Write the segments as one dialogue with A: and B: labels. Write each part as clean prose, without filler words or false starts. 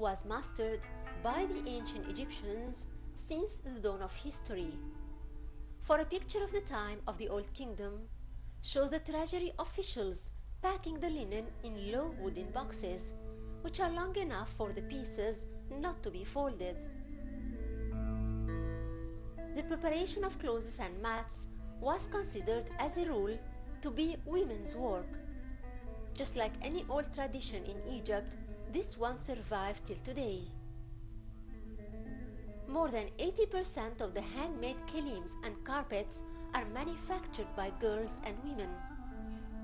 A: was mastered by the ancient Egyptians since the dawn of history. For a picture of the time of the Old Kingdom shows the treasury officials packing the linen in low wooden boxes, which are long enough for the pieces not to be folded. The preparation of clothes and mats was considered as a rule to be women's work. Just like any old tradition in Egypt, this one survived till today. More than 80% of the handmade kilims and carpets are manufactured by girls and women,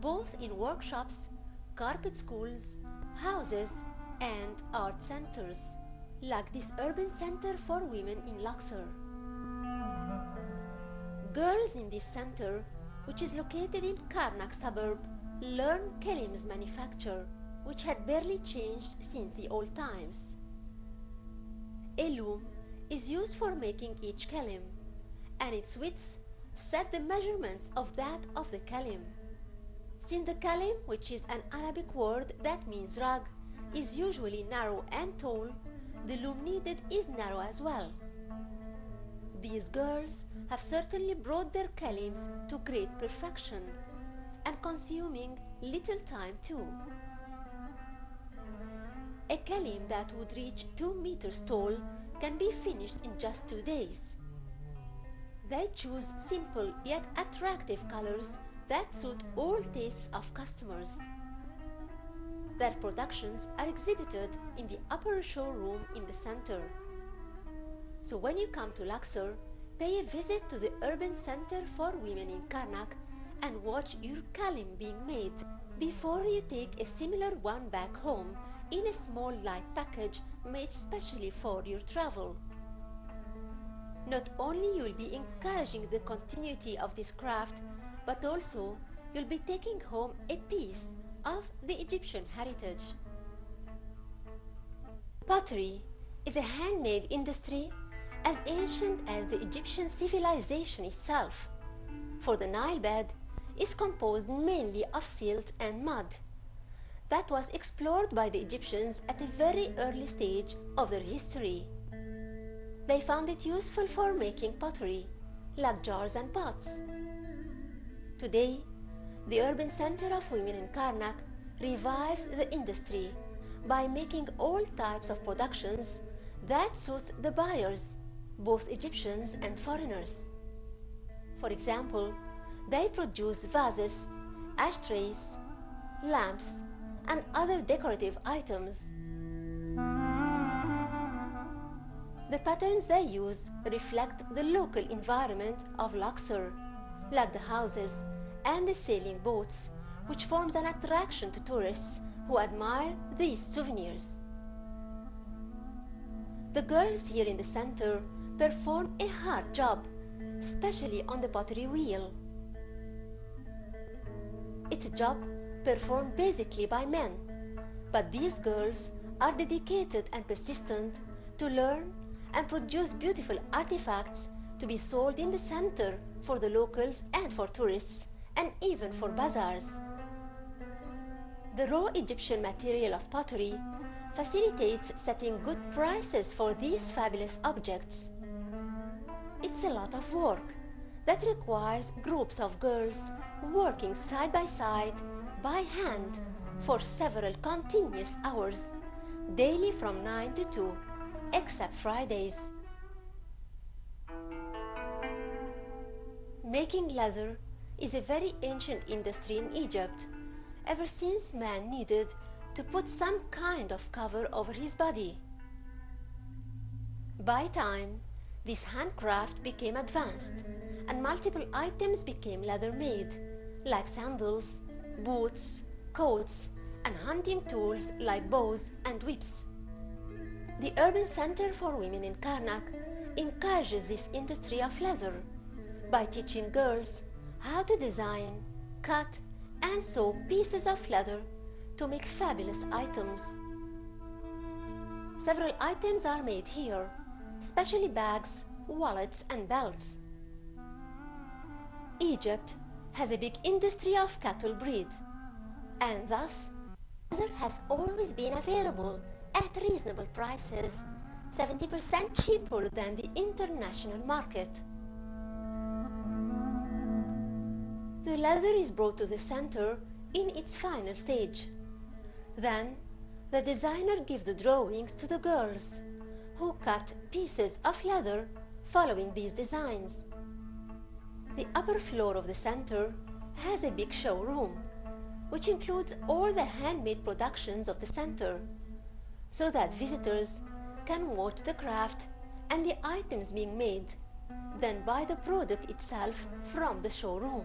A: both in workshops, carpet schools, houses, and art centers, like this urban center for women in Luxor. Girls in this center, which is located in Karnak suburb, learn kilims manufacture, which had barely changed since the old times. A loom is used for making each kilim, and its width set the measurements of that of the kilim. Since the kilim, which is an Arabic word that means rug, is usually narrow and tall, the loom needed is narrow as well. These girls have certainly brought their kilims to great perfection, and consuming little time too. A kilim that would reach 2 meters tall can be finished in just 2 days. They choose simple yet attractive colors that suit all tastes of customers. Their productions are exhibited in the upper showroom in the center. So when you come to Luxor, pay a visit to the urban center for women in Karnak and watch your kilim being made before you take a similar one back home in a small light package made specially for your travel. Not only you'll be encouraging the continuity of this craft, but also you'll be taking home a piece of the Egyptian heritage. Pottery is a handmade industry as ancient as the Egyptian civilization itself, for the Nile bed is composed mainly of silt and mud. That was explored by the Egyptians at a very early stage of their history. They found it useful for making pottery, like jars and pots. Today, the urban center of women in Karnak revives the industry by making all types of productions that suits the buyers, both Egyptians and foreigners. For example, they produce vases, ashtrays, lamps, and other decorative items. The patterns they use reflect the local environment of Luxor, like the houses and the sailing boats, which forms an attraction to tourists who admire these souvenirs. The girls here in the center perform a hard job, especially on the pottery wheel. It's a job performed basically by men, but these girls are dedicated and persistent to learn and produce beautiful artifacts to be sold in the center for the locals and for tourists, and even for bazaars. The raw Egyptian material of pottery facilitates setting good prices for these fabulous objects. It's a lot of work that requires groups of girls working side by hand for several continuous hours, daily from 9 to 2, except Fridays. Making leather is a very ancient industry in Egypt, ever since man needed to put some kind of cover over his body. By time, this handcraft became advanced, and multiple items became leather-made, like sandals, boots, coats, and hunting tools like bows and whips. The urban center for women in Karnak encourages this industry of leather by teaching girls how to design, cut, and sew pieces of leather to make fabulous items. Several items are made here, especially bags, wallets, and belts. Egypt has a big industry of cattle breed, and thus leather has always been available at reasonable prices, 70% cheaper than the international market. The leather is brought to the center in its final stage. Then, the designer gives the drawings to the girls, who cut pieces of leather following these designs. The upper floor of the center has a big showroom, which includes all the handmade productions of the center, so that visitors can watch the craft and the items being made, then buy the product itself from the showroom.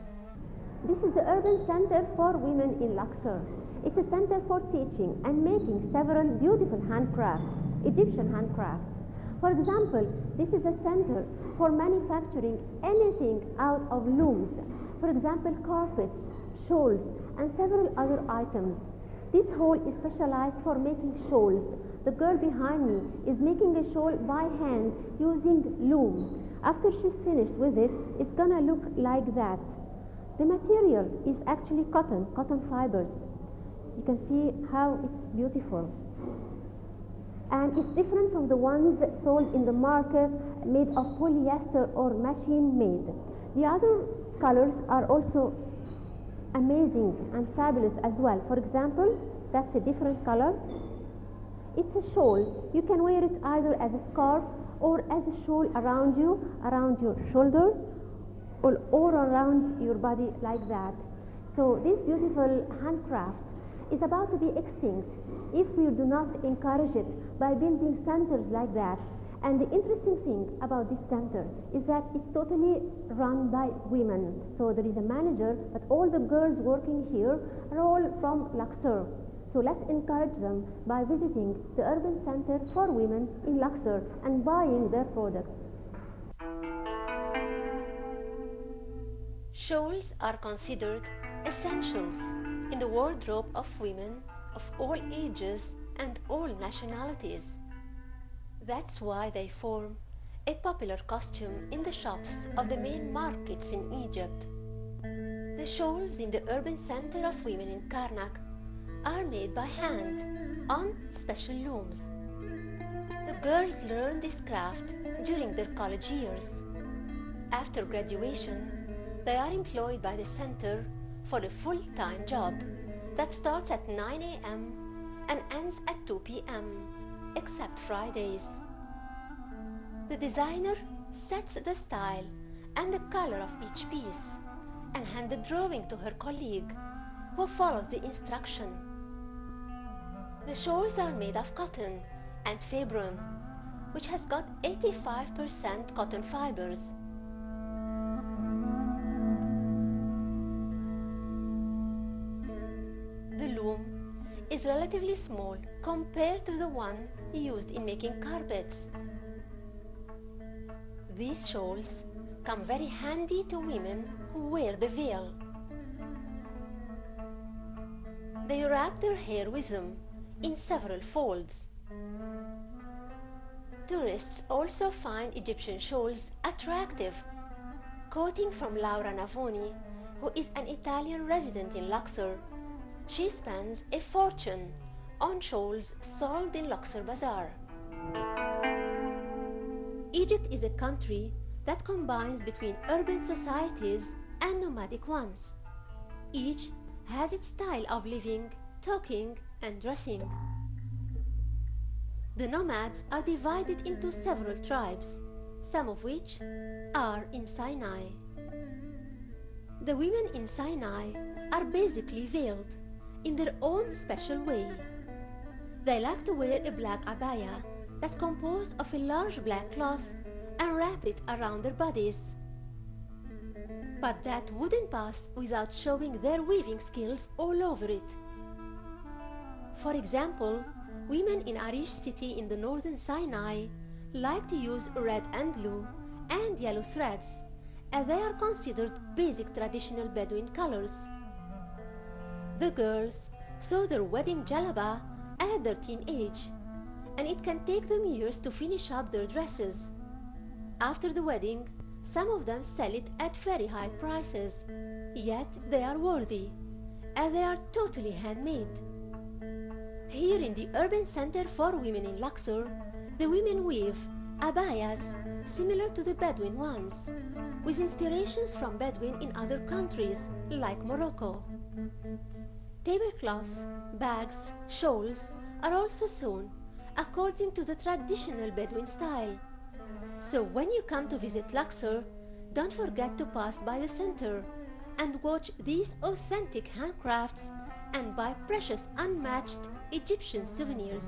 B: This is the Urban Center for Women in Luxor. It's a center for teaching and making several beautiful handcrafts, Egyptian handcrafts. For example, this is a center for manufacturing anything out of looms. For example, carpets, shawls, and several other items. This hall is specialized for making shawls. The girl behind me is making a shawl by hand using loom. After she's finished with it, it's gonna look like that. The material is actually cotton fibers. You can see how it's beautiful. And it's different from the ones sold in the market made of polyester or machine made. The other colors are also amazing and fabulous as well. For example, that's a different color. It's a shawl. You can wear it either as a scarf or as a shawl around you, around your shoulder, or around your body like that. So this beautiful handcraft is about to be extinct if we do not encourage it by building centers like that. And the interesting thing about this center is that it's totally run by women. So there is a manager, but all the girls working here are all from Luxor. So let's encourage them by visiting the Urban Center for Women in Luxor and buying their products.
A: Shawls are considered essentials in the wardrobe of women of all ages and all nationalities. That's why they form a popular costume in the shops of the main markets in Egypt. The shawls in the Urban Center of Women in Karnak are made by hand on special looms. The girls learn this craft during their college years. After graduation, they are employed by the center for a full-time job that starts at 9 a.m. and ends at 2 p.m. except Fridays. The designer sets the style and the color of each piece and hands the drawing to her colleague, who follows the instruction. The shawls are made of cotton and fibron, which has got 85% cotton fibers. The loom is relatively small compared to the one used in making carpets. These shawls come very handy to women who wear the veil. They wrap their hair with them in several folds. Tourists also find Egyptian shawls attractive. Quoting from Laura Navoni, who is an Italian resident in Luxor, she spends a fortune on shawls sold in Luxor Bazaar. Egypt is a country that combines between urban societies and nomadic ones. Each has its style of living, talking, and dressing. The nomads are divided into several tribes, some of which are in Sinai. The women in Sinai are basically veiled in their own special way. They like to wear a black abaya that's composed of a large black cloth and wrap it around their bodies. But that wouldn't pass without showing their weaving skills all over it. For example, women in Arish city in the northern Sinai like to use red and blue and yellow threads, as they are considered basic traditional Bedouin colors. The girls sew their wedding jalaba at their teenage, and it can take them years to finish up their dresses. After the wedding, some of them sell it at very high prices, yet they are worthy, as they are totally handmade. Here in the Urban Center for Women in Luxor, the women weave abayas similar to the Bedouin ones, with inspirations from Bedouin in other countries like Morocco. Tablecloth, bags, shawls are also sewn according to the traditional Bedouin style. So when you come to visit Luxor, don't forget to pass by the center and watch these authentic handcrafts and buy precious unmatched Egyptian souvenirs.